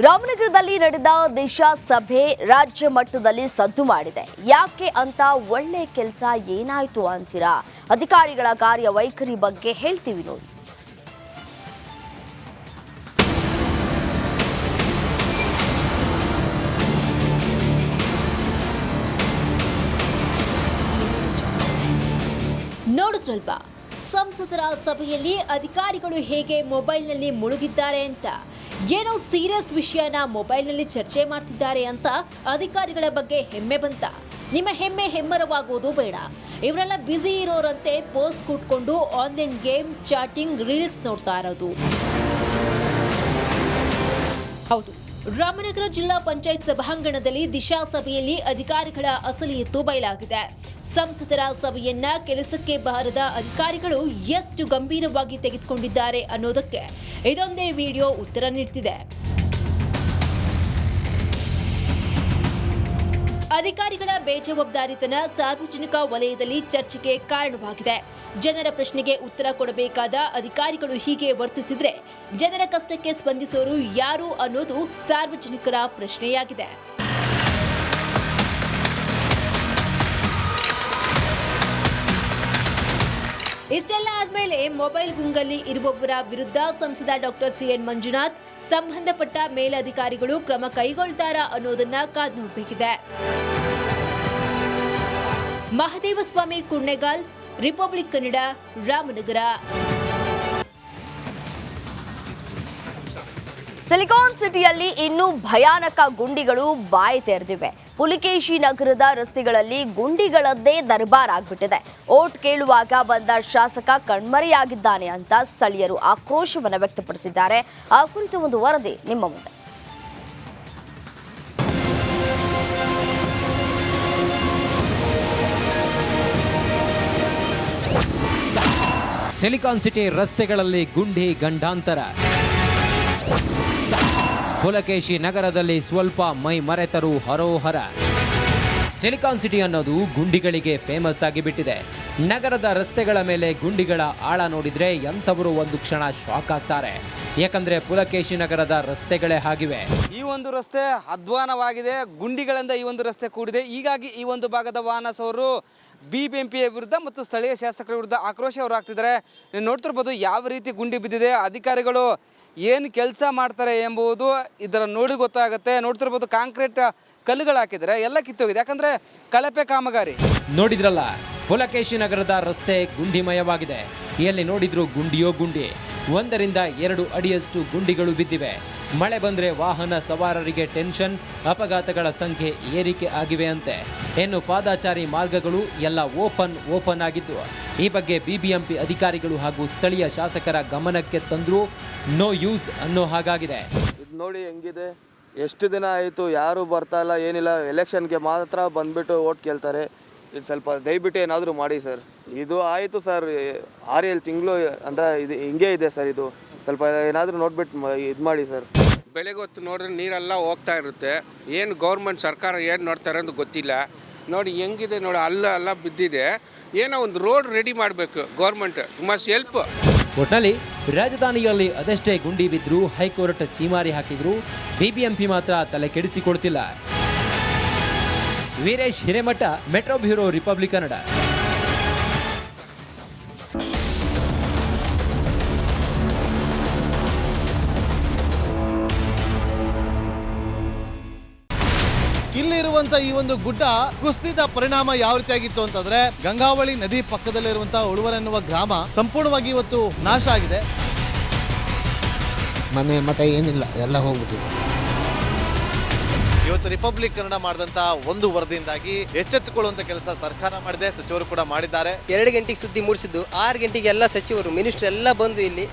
ರಾಮನಗರದಲ್ಲಿ ನಡೆದ ದಿಶಾ ಸಭೆ ರಾಜ್ಯ ಮಟ್ಟದಲ್ಲಿ ಸದ್ದು ಮಾಡಿದೆ. ಯಾಕೆ ಅಂತ ಒಳ್ಳೆ ಕೆಲಸ ಏನಾಯ್ತು ಅಂತೀರಾ? ಅಧಿಕಾರಿಗಳ ಕಾರ್ಯವೈಖರಿ ಬಗ್ಗೆ ಹೇಳ್ತೀವಿ ನೋಡಿ. ನೋಡಿದ್ರಲ್ವಾ, ಸಂಸದರ ಸಭೆಯಲ್ಲಿ ಅಧಿಕಾರಿಗಳು ಹೇಗೆ ಮೊಬೈಲ್ನಲ್ಲಿ ಮುಳುಗಿದ್ದಾರೆ ಅಂತ. ಏನೋ ಸೀರಿಯಸ್ ವಿಷಯನ ಮೊಬೈಲ್ನಲ್ಲಿ ಚರ್ಚೆ ಮಾಡ್ತಿದ್ದಾರೆ ಅಂತ ಅಧಿಕಾರಿಗಳ ಬಗ್ಗೆ ಹೆಮ್ಮೆ ಬಂತ. ನಿಮ್ಮ ಹೆಮ್ಮೆ ಹೆಮ್ಮರವಾಗೋದು ಬೇಡ. ಇವರೆಲ್ಲ ಬ್ಯುಸಿ ಇರೋರಂತೆ ಪೋಸ್ಟ್ ಕೊಟ್ಕೊಂಡು ಆನ್ಲೈನ್ ಗೇಮ್, ಚಾಟಿಂಗ್, ರೀಲ್ಸ್ ನೋಡ್ತಾ ಇರೋದು. ಹೌದು, ರಾಮನಗರ ಜಿಲ್ಲಾ ಪಂಚಾಯತ್ ಸಭಾಂಗಣದಲ್ಲಿ ದಿಶಾ ಸಭೆಯಲ್ಲಿ ಅಧಿಕಾರಿಗಳ ಅಸಲಿಯತ್ತು ಬಯಲಾಗಿದೆ. ಸಂಸದರ ಸಭೆಯನ್ನ ಕೆಲಸಕ್ಕೆ ಬಾರದ ಅಧಿಕಾರಿಗಳು ಎಷ್ಟು ಗಂಭೀರವಾಗಿ ತೆಗೆದುಕೊಂಡಿದ್ದಾರೆ ಅನ್ನೋದಕ್ಕೆ ಇದೊಂದೇ ವಿಡಿಯೋ ಉತ್ತರ ನೀಡ್ತಿದೆ. ಅಧಿಕಾರಿಗಳ ಬೇಜವಾಬ್ದಾರಿತನ ಸಾರ್ವಜನಿಕ ವಲಯದಲ್ಲಿ ಚರ್ಚೆಗೆ ಕಾರಣವಾಗಿದೆ. ಜನರ ಪ್ರಶ್ನೆಗೆ ಉತ್ತರ ಕೊಡಬೇಕಾದ ಅಧಿಕಾರಿಗಳು ಹೀಗೆ ವರ್ತಿಸಿದ್ರೆ ಜನರ ಕಷ್ಟಕ್ಕೆ ಸ್ಪಂದಿಸೋರು ಯಾರು ಅನ್ನೋದು ಸಾರ್ವಜನಿಕರ ಪ್ರಶ್ನೆಯಾಗಿದೆ. ಇಷ್ಟೆಲ್ಲ ಆದ್ಮೇಲೆ ಮೊಬೈಲ್ ಗುಂಗಲ್ಲಿ ಇರುವವರ ವಿರುದ್ಧ ಸಂಸದ ಡಾಕ್ಟರ್ ಸಿಎನ್ ಮಂಜುನಾಥ್ ಸಂಬಂಧಪಟ್ಟ ಮೇಲಧಿಕಾರಿಗಳು ಕ್ರಮ ಕೈಗೊಳ್ತಾರಾ ಅನ್ನೋದನ್ನ ಕಾದು ನೋಡಬೇಕಿದೆ. ಮಹದೇವಸ್ವಾಮಿ ಕುರ್ನೆಗಾಲ್, ರಿಪಬ್ಲಿಕ್ ಕನ್ನಡ, ರಾಮನಗರ. ಸಿಲಿಕಾನ್ ಸಿಟಿಯಲ್ಲಿ ಇನ್ನೂ ಭಯಾನಕ ಗುಂಡಿಗಳು ಬಾಯಿ ತೆರೆದಿವೆ. ಪುಲಿಕೇಶಿ ನಗರದ ರಸ್ತೆಗಳಲ್ಲಿ ಗುಂಡಿಗಳದ್ದೇ ದರ್ಬಾರ್ ಆಗ್ಬಿಟ್ಟಿದೆ. ಓಟ್ ಕೇಳುವಾಗ ಬಂದ ಶಾಸಕ ಕಣ್ಮರೆಯಾಗಿದ್ದಾನೆ ಅಂತ ಸ್ಥಳೀಯರು ಆಕ್ರೋಶವನ್ನು ವ್ಯಕ್ತಪಡಿಸಿದ್ದಾರೆ. ಆ ಕುರಿತು ಒಂದು ವರದಿ ನಿಮ್ಮ ಮುಂದೆ. ಸಿಲಿಕಾನ್ ಸಿಟಿ ರಸ್ತೆಗಳಲ್ಲಿ ಗುಂಡಿ ಗಂಡಾಂತರ. ಪುಲಕೇಶಿ ನಗರದಲ್ಲಿ ಸ್ವಲ್ಪ ಮೈ ಮರೆತರು ಹರೋಹರ. ಸಿಲಿಕಾನ್ ಸಿಟಿ ಅನ್ನೋದು ಗುಂಡಿಗಳಿಗೆ ಫೇಮಸ್ ಆಗಿಬಿಟ್ಟಿದೆ. ನಗರದ ರಸ್ತೆಗಳ ಮೇಲೆ ಗುಂಡಿಗಳ ಆಳ ನೋಡಿದ್ರೆ ಎಂಥವರು ಒಂದು ಕ್ಷಣ ಶಾಕ್ ಆಗ್ತಾರೆ. ಯಾಕಂದ್ರೆ ಪುಲಕೇಶಿ ನಗರದ ರಸ್ತೆಗಳೇ ಆಗಿವೆ. ಈ ಒಂದು ರಸ್ತೆ ಅಧ್ವಾನವಾಗಿದೆ, ಗುಂಡಿಗಳಿಂದ ಈ ಒಂದು ರಸ್ತೆ ಕೂಡಿದೆ. ಹೀಗಾಗಿ ಈ ಒಂದು ಭಾಗದ ವಾಹನ ಸವಾರರು ಬಿಬಿಎಂಪಿಯ ವಿರುದ್ಧ ಮತ್ತು ಸ್ಥಳೀಯ ಶಾಸಕರ ವಿರುದ್ಧ ಆಕ್ರೋಶ ಹೊರಹಾಕ್ತಿದ್ದಾರೆ. ನೀವು ನೋಡ್ತಿರ್ಬೋದು ಯಾವ ರೀತಿ ಗುಂಡಿ ಬಿದ್ದಿದೆ. ಅಧಿಕಾರಿಗಳು ಏನು ಕೆಲಸ ಮಾಡ್ತಾರೆ ಎಂಬುದು ಇದರ ನೋಡಿ ಗೊತ್ತಾಗುತ್ತೆ. ನೋಡ್ತಿರ್ಬೋದು ಕಾಂಕ್ರೀಟ್ ಕಲ್ಲುಗಳು ಹಾಕಿದರೆ ಎಲ್ಲ ಕಿತ್ತೋಗಿದೆ. ಯಾಕಂದರೆ ಕಳಪೆ ಕಾಮಗಾರಿ. ನೋಡಿದ್ರಲ್ಲ, ಪುಲಕೇಶಿ ನಗರದ ರಸ್ತೆ ಗುಂಡಿಮಯವಾಗಿದೆ. ಎಲ್ಲಿ ನೋಡಿದ್ರು ಗುಂಡಿಯೋ ಗುಂಡಿ. 1ರಿಂದ 2 ಅಡಿಯಷ್ಟು ಗುಂಡಿಗಳು ಬಿದ್ದಿವೆ. ಮಳೆ ಬಂದರೆ ವಾಹನ ಸವಾರರಿಗೆ ಟೆನ್ಷನ್, ಅಪಘಾತಗಳ ಸಂಖ್ಯೆ ಏರಿಕೆ ಆಗಿವೆ ಅಂತೆ. ಇನ್ನು ಪಾದಾಚಾರಿ ಮಾರ್ಗಗಳು ಎಲ್ಲ ಓಪನ್ ಆಗಿದ್ದು ಈ ಬಗ್ಗೆ ಬಿಬಿಎಂಪಿ ಅಧಿಕಾರಿಗಳು ಹಾಗೂ ಸ್ಥಳೀಯ ಶಾಸಕರ ಗಮನಕ್ಕೆ ತಂದರೂ ನೋ ಯೂಸ್ ಅನ್ನೋ ಹಾಗಾಗಿದೆ. ಇದು ನೋಡಿ ಹೆಂಗಿದೆ, ಎಷ್ಟು ದಿನ ಆಯಿತು, ಯಾರು ಬರ್ತಾ ಇಲ್ಲ, ಏನಿಲ್ಲ. ಎಲೆಕ್ಷನ್ಗೆ ಮಾತ್ರ ಬಂದುಬಿಟ್ಟು ಓಟ್ ಕೇಳ್ತಾರೆ. ಇದು ಸ್ವಲ್ಪ ದಯವಿಟ್ಟು ಏನಾದರೂ ಮಾಡಿ ಸರ್. ಇದು ಆಯಿತು ಸರ್, 6-7 ತಿಂಗಳು ಅಂದರೆ ಇದು ಹಿಂಗೆ ಇದೆ ಸರ್. ಇದು ಸ್ವಲ್ಪ ಏನಾದರೂ ನೋಡ್ಬಿಟ್ಟು ಇದು ಮಾಡಿ ಸರ್. ಬೆಳಗ್ಗೆ ಹೊತ್ತು ನೋಡಿದ್ರೆ ನೀರೆಲ್ಲ ಹೋಗ್ತಾ ಇರುತ್ತೆ. ಏನು ಗೌರ್ಮೆಂಟ್ ಸರ್ಕಾರ ಏನು ನೋಡ್ತಾರೆ ಅಂತ ಗೊತ್ತಿಲ್ಲ. ನೋಡಿ ಹೆಂಗಿದೆ ನೋಡಿ, ಅಲ್ಲ ಬಿದ್ದಿದೆ. ಏನೋ ಒಂದು ರೋಡ್ ರೆಡಿ ಮಾಡಬೇಕು ಗೌರ್ಮೆಂಟ್. Must help. ಒಟ್ನಲ್ಲಿ ರಾಜಧಾನಿಯಲ್ಲಿ ಅದೆಷ್ಟೇ ಗುಂಡಿ ಬಿದ್ದರೂ ಹೈಕೋರ್ಟ್ ಚೀಮಾರಿ ಹಾಕಿದ್ರು ಬಿಬಿಎಂಪಿ ಮಾತ್ರ ತಲೆ ಕೆಡಿಸಿಕೊಡ್ತಿಲ್ಲ. Veeresh Hiremath, metro bureau, republic Kannada. ಇಲ್ಲಿರುವಂತ ಈ ಒಂದು ಗುಡ್ಡ ಕುಸಿದ ಪರಿಣಾಮ ಯಾವ ರೀತಿಯಾಗಿತ್ತು ಅಂತಂದ್ರೆ, ಗಂಗಾವಳಿ ನದಿ ಪಕ್ಕದಲ್ಲಿರುವಂತಹ ಉಳುವರ್ ಎನ್ನುವ ಗ್ರಾಮ ಸಂಪೂರ್ಣವಾಗಿ ಇವತ್ತು ನಾಶ ಆಗಿದೆ. ಮನೆ ಮಠ ಏನಿಲ್ಲ, ಎಲ್ಲ ಹೋಗ್ಬಿಟ್ಟಿದೆ. ಇವತ್ತು ರಿಪಬ್ಲಿಕ್ ಕನ್ನಡ ಮಾಡಿದಂತ ಒಂದು ವರದಿಯಿಂದಾಗಿ ಎಚ್ಚೆತ್ತುಕೊಳ್ಳುವಂತ ಕೆಲಸ ಸರ್ಕಾರ ಮಾಡಿದೆ, ಸಚಿವರು ಕೂಡ ಮಾಡಿದ್ದಾರೆ. 2 ಗಂಟೆಗೆ ಸುದ್ದಿ ಮೂಡಿಸಿದ್ದು 6 ಗಂಟೆಗೆ ಎಲ್ಲ ಸಚಿವರು, ಮಿನಿಸ್ಟರ್ ಎಲ್ಲ ಬಂದು ಇಲ್ಲಿ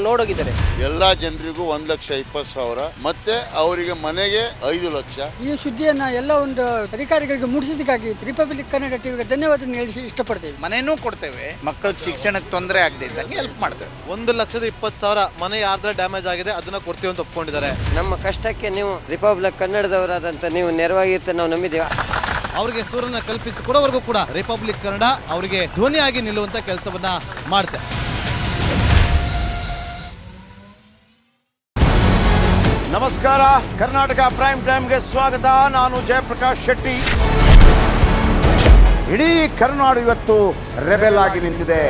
ನೋಡೋಗಿದ್ದಾರೆ. ಎಲ್ಲಾ ಜನರಿಗೂ 1,20,000 ಮತ್ತೆ ಅವರಿಗೆ ಮನೆಗೆ 5 ಲಕ್ಷ. ಈ ಸುದ್ದಿಯನ್ನ ಎಲ್ಲ ಒಂದು ಅಧಿಕಾರಿಗಳಿಗೆ ಮೂಡಿಸಿದ್ದಕ್ಕಾಗಿ ರಿಪಬ್ಲಿಕ್ ಕನ್ನಡ ಟಿವಿಗೆ ಧನ್ಯವಾದ ಹೇಳಿ ಇಷ್ಟಪಡ್ತೇವೆ. ಮನೆನೂ ಕೊಡ್ತೇವೆ, ಮಕ್ಕಳ ಶಿಕ್ಷಣಕ್ಕೆ ತೊಂದರೆ ಆಗದೆ ಇದ್ದಂಗೆ ಹೆಲ್ಪ್ ಮಾಡ್ತೇವೆ. 1,20,000 ಮನೆ ಯಾರ್ದ್ರ ಡ್ಯಾಮೇಜ್ ಆಗಿದೆ ಅದನ್ನ ಕೊಡ್ತೀವಿ ಅಂತ ಒಪ್ಕೊಂಡಿದ್ದಾರೆ. ನಮ್ಮ ಕಷ್ಟಕ್ಕೆ ನೀವು ರಿಪಬ್ಲಿಕ್ ಕನ್ನಡದವರಾದಂತ ನೀವು ನೆರವಾಗಿರ್ತ ನಾವು ನಂಬಿದ್ದೀವಿ. ಅವರಿಗೆ ಸೂರನ್ನ ಕಲ್ಪಿಸಿಕೊಡೋವರೆಗೂ ಕೂಡ ರಿಪಬ್ಲಿಕ್ ಕನ್ನಡ ಅವರಿಗೆ ಧ್ವನಿಯಾಗಿ ನಿಲ್ಲುವಂತ ಕೆಲಸವನ್ನ ಮಾಡುತ್ತೆ. ನಮಸ್ಕಾರ, ಕರ್ನಾಟಕ ಪ್ರೈಮ್ ಟೈಮ್ಗೆ ಸ್ವಾಗತ. ನಾನು ಜಯಪ್ರಕಾಶ್ ಶೆಟ್ಟಿ. ಇಡೀ ಕರ್ನಾಡು ಇವತ್ತು ರೆಬೆಲ್ ಆಗಿ ನಿಂತಿದೆ.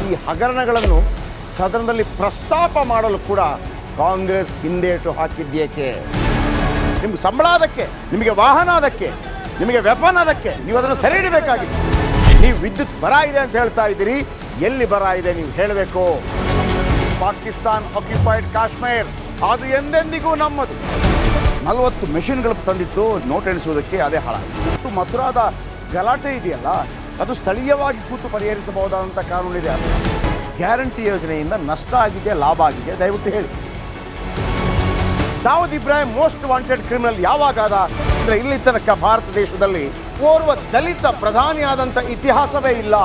ಈ ಹಗರಣಗಳನ್ನು ಸದನದಲ್ಲಿ ಪ್ರಸ್ತಾಪ ಮಾಡಲು ಕೂಡ ಕಾಂಗ್ರೆಸ್ ಹಿಂದೇಟು ಹಾಕಿದ್ದೇಕೆ? ನಿಮ್ಗೆ ಸಂಬಳ ಅದಕ್ಕೆ, ನಿಮಗೆ ವಾಹನ ಅದಕ್ಕೆ, ನಿಮಗೆ ವೆಪನ್ ಅದಕ್ಕೆ, ನೀವು ಅದನ್ನು ಸೆರೆ ಹಿಡಬೇಕಾಗಿತ್ತು. ನೀವು ವಿದ್ಯುತ್ ಬರ ಇದೆ ಅಂತ ಹೇಳ್ತಾ ಇದ್ದೀರಿ, ಎಲ್ಲಿ ಬರ ಇದೆ ನೀವು ಹೇಳಬೇಕು. ಪಾಕಿಸ್ತಾನ್ ಆಕ್ಯುಪೈಡ್ ಕಾಶ್ಮೀರ್ ಅದು ಎಂದೆಂದಿಗೂ ನಮ್ಮದು. 40 ಮೆಷಿನ್ಗಳು ತಂದಿತ್ತು ನೋಟ್ ಎಣಿಸುವುದಕ್ಕೆ, ಅದೇ ಹಾಳಾಯಿತು. ಮಥುರಾದ ಗಲಾಟೆ ಇದೆಯಲ್ಲ, ಅದು ಸ್ಥಳೀಯವಾಗಿ ಕೂತು ಪರಿಹರಿಸಬಹುದಾದಂಥ ಕಾನೂನಿದೆ. ಗ್ಯಾರಂಟಿ ಯೋಜನೆಯಿಂದ ನಷ್ಟ ಆಗಿದೆ, ಲಾಭ ಆಗಿದೆ, ದಯವಿಟ್ಟು ಹೇಳಿ. Dawood Ibrahim most wanted criminal ಯಾವಾಗಾದ ಅಂದರೆ ಇಲ್ಲಿ ತನಕ ಭಾರತ ದೇಶದಲ್ಲಿ ಓರ್ವ ದಲಿತ ಪ್ರಧಾನಿಯಾದಂಥ ಇತಿಹಾಸವೇ ಇಲ್ಲ.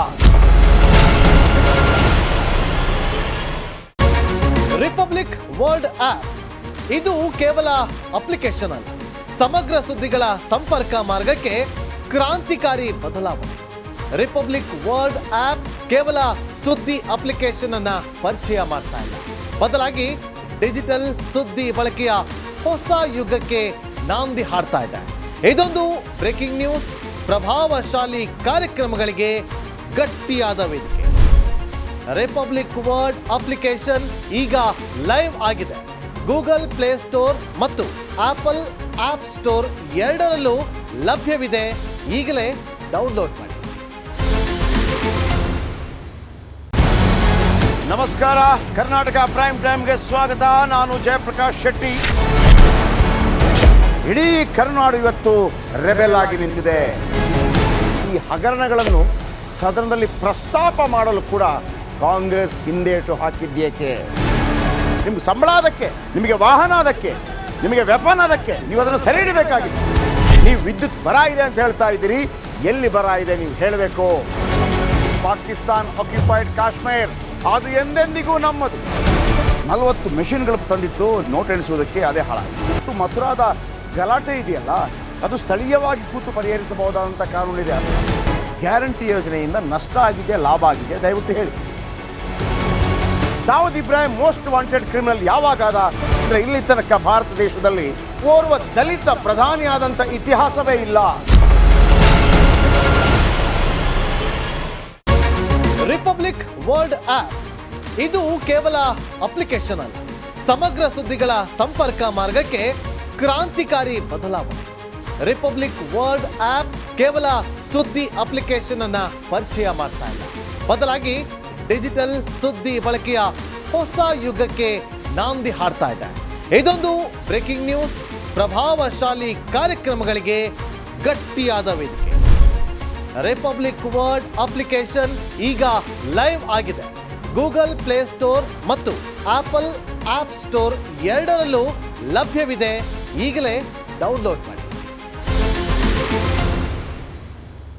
ರಿಪಬ್ಲಿಕ್ ವರ್ಲ್ಡ್ ಆಪ್ ಇದು ಕೇವಲ ಅಪ್ಲಿಕೇಶನ್ ಅಲ್ಲ, ಸಮಗ್ರ ಸುದ್ದಿಗಳ ಸಂಪರ್ಕ ಮಾರ್ಗಕ್ಕೆ ಕ್ರಾಂತಿಕಾರಿ ಬದಲಾವಣೆ. ರಿಪಬ್ಲಿಕ್ ವರ್ಲ್ಡ್ ಆಪ್ ಕೇವಲ ಸುದ್ದಿ ಅಪ್ಲಿಕೇಶನ್ ಅನ್ನ ಪರಿಚಯ ಮಾಡ್ತಾ ಇಲ್ಲ, ಬದಲಾಗಿ ಡಿಜಿಟಲ್ ಸುದ್ದಿ ಬಳಕೆಯ ಹೊಸ ಯುಗಕ್ಕೆ ನಾಂದಿ ಹಾಡ್ತಾ ಇದೆ. ಇದೊಂದು ಬ್ರೇಕಿಂಗ್ ನ್ಯೂಸ್, ಪ್ರಭಾವಶಾಲಿ ಕಾರ್ಯಕ್ರಮಗಳಿಗೆ ಗಟ್ಟಿಯಾದ ವೇದಿಕೆ. ರಿಪಬ್ಲಿಕ್ ವರ್ಲ್ಡ್ ಅಪ್ಲಿಕೇಶನ್ ಈಗ ಲೈವ್ ಆಗಿದೆ. ಗೂಗಲ್ ಪ್ಲೇ ಸ್ಟೋರ್ ಮತ್ತು ಆಪಲ್ ಆಪ್ ಸ್ಟೋರ್ ಎರಡರಲ್ಲೂ ಲಭ್ಯವಿದೆ. ಈಗಲೇ ಡೌನ್ಲೋಡ್ ಮಾಡಿ. ನಮಸ್ಕಾರ, ಕರ್ನಾಟಕ ಪ್ರೈಮ್ ಟೈಮ್ಗೆ ಸ್ವಾಗತ. ನಾನು ಜಯಪ್ರಕಾಶ್ ಶೆಟ್ಟಿ. ಇಡೀ ಕರ್ನಾಡು ಇವತ್ತು ರೆಬೆಲ್ ಆಗಿ ನಿಂತಿದೆ. ಈ ಹಗರಣಗಳನ್ನು ಸದನದಲ್ಲಿ ಪ್ರಸ್ತಾಪ ಮಾಡಲು ಕೂಡ ಕಾಂಗ್ರೆಸ್ ಹಿಂದೇಟು ಹಾಕಿದ್ದೇಕೆ? ನಿಮ್ಗೆ ಸಂಬಳ ಅದಕ್ಕೆ, ನಿಮಗೆ ವಾಹನ ಅದಕ್ಕೆ, ನಿಮಗೆ ವೆಪನ್ ಅದಕ್ಕೆ, ನೀವು ಅದನ್ನು ಸೆರೆ ಹಿಡಬೇಕಾಗಿತ್ತು. ನೀವು ವಿದ್ಯುತ್ ಬರ ಇದೆ ಅಂತ ಹೇಳ್ತಾ ಇದ್ದೀರಿ, ಎಲ್ಲಿ ಬರ ಇದೆ ನೀವು ಹೇಳಬೇಕು. ಪಾಕಿಸ್ತಾನ್ ಆಕ್ಯುಪೈಡ್ ಕಾಶ್ಮೀರ್ ಅದು ಎಂದೆಂದಿಗೂ ನಮ್ಮದು. 40 ಮೆಷಿನ್ಗಳು ತಂದಿತ್ತು ನೋಟ್ ಎಣಿಸುವುದಕ್ಕೆ, ಅದೇ ಹಾಳಾಯಿತು. ಮಥುರಾದ ಗಲಾಟೆ ಇದೆಯಲ್ಲ, ಅದು ಸ್ಥಳೀಯವಾಗಿ ಕೂತು ಪರಿಹರಿಸಬಹುದಾದಂಥ ಕಾನೂನಿದೆ. ಗ್ಯಾರಂಟಿ ಯೋಜನೆಯಿಂದ ನಷ್ಟ ಆಗಿದೆ, ಲಾಭ ಆಗಿದೆ, ದಯವಿಟ್ಟು ಹೇಳಿ. Dawood Ibrahim most wanted criminal ಯಾವಾಗಾದ ಅಂದರೆ ಇಲ್ಲಿ ತನಕ ಭಾರತ ದೇಶದಲ್ಲಿ ಓರ್ವ ದಲಿತ ಪ್ರಧಾನಿಯಾದಂಥ ಇತಿಹಾಸವೇ ಇಲ್ಲ. ರಿಪಬ್ಲಿಕ್ ವರ್ಲ್ಡ್ ಆಪ್ ಇದು ಕೇವಲ ಅಪ್ಲಿಕೇಶನ್ ಅಲ್ಲ, ಸಮಗ್ರ ಸುದ್ದಿಗಳ ಸಂಪರ್ಕ ಮಾರ್ಗಕ್ಕೆ ಕ್ರಾಂತಿಕಾರಿ ಬದಲಾವಣೆ. ರಿಪಬ್ಲಿಕ್ ವರ್ಲ್ಡ್ ಆಪ್ ಕೇವಲ ಸುದ್ದಿ ಅಪ್ಲಿಕೇಶನ್ ಅನ್ನ ಪರಿಚಯ ಮಾಡ್ತಾ ಇಲ್ಲ, ಬದಲಾಗಿ ಡಿಜಿಟಲ್ ಸುದ್ದಿ ಬಳಕೆಯ ಹೊಸ ಯುಗಕ್ಕೆ ನಾಂದಿ ಹಾಡ್ತಾ ಇದೆ. ಇದೊಂದು ಬ್ರೇಕಿಂಗ್ ನ್ಯೂಸ್, ಪ್ರಭಾವಶಾಲಿ ಕಾರ್ಯಕ್ರಮಗಳಿಗೆ ಗಟ್ಟಿಯಾದ ವೇದಿಕೆ. ರಿಪಬ್ಲಿಕ್ ವರ್ಲ್ಡ್ ಅಪ್ಲಿಕೇಶನ್ ಈಗ ಲೈವ್ ಆಗಿದೆ. ಗೂಗಲ್ ಪ್ಲೇ ಸ್ಟೋರ್ ಮತ್ತು ಆಪಲ್ ಆಪ್ ಸ್ಟೋರ್ ಎರಡರಲ್ಲೂ ಲಭ್ಯವಿದೆ. ಈಗಲೇ ಡೌನ್ಲೋಡ್ ಮಾಡಿ.